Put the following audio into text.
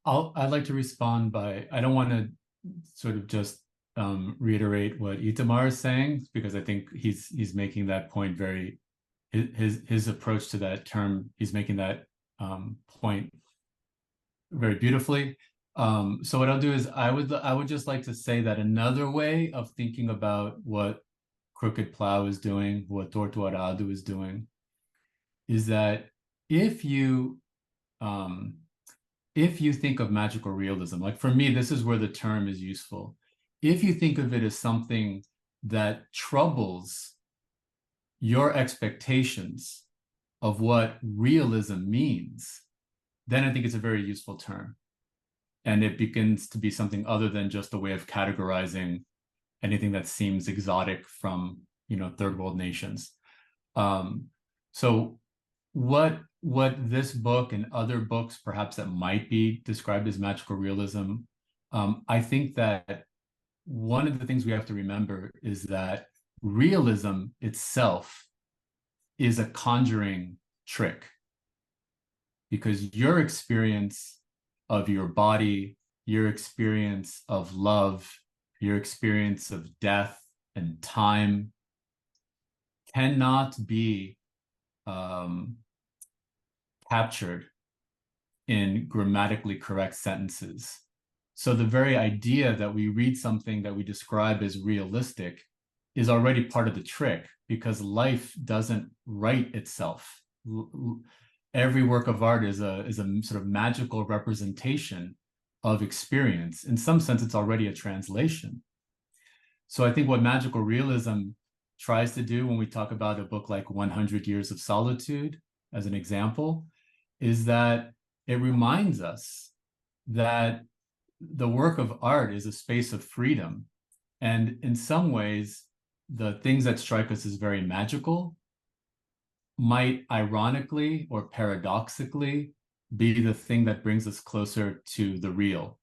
I'd like to respond by, I don't want to sort of just reiterate what Itamar is saying, because I think he's making that point very, his approach to that term, he's making that point very beautifully. So what I'll do is I would just like to say that another way of thinking about what Crooked Plow is doing, what Tortuarado is doing, is that if you think of magical realism, like for me, this is where the term is useful. If you think of it as something that troubles your expectations of what realism means, then I think it's a very useful term. And it begins to be something other than just a way of categorizing anything that seems exotic from, third world nations. So what this book and other books, perhaps that might be described as magical realism, I think that one of the things we have to remember is that realism itself is a conjuring trick, because your experience of your body, your experience of love, your experience of death and time cannot be captured in grammatically correct sentences. So the very idea that we read something that we describe as realistic is already part of the trick, because life doesn't write itself. Every work of art is a sort of magical representation of experience. In some sense, it's already a translation. So I think what magical realism tries to do when we talk about a book like 100 Years of Solitude, as an example, is that it reminds us that the work of art is a space of freedom. And in some ways, the things that strike us as very magical might ironically or paradoxically be the thing that brings us closer to the real.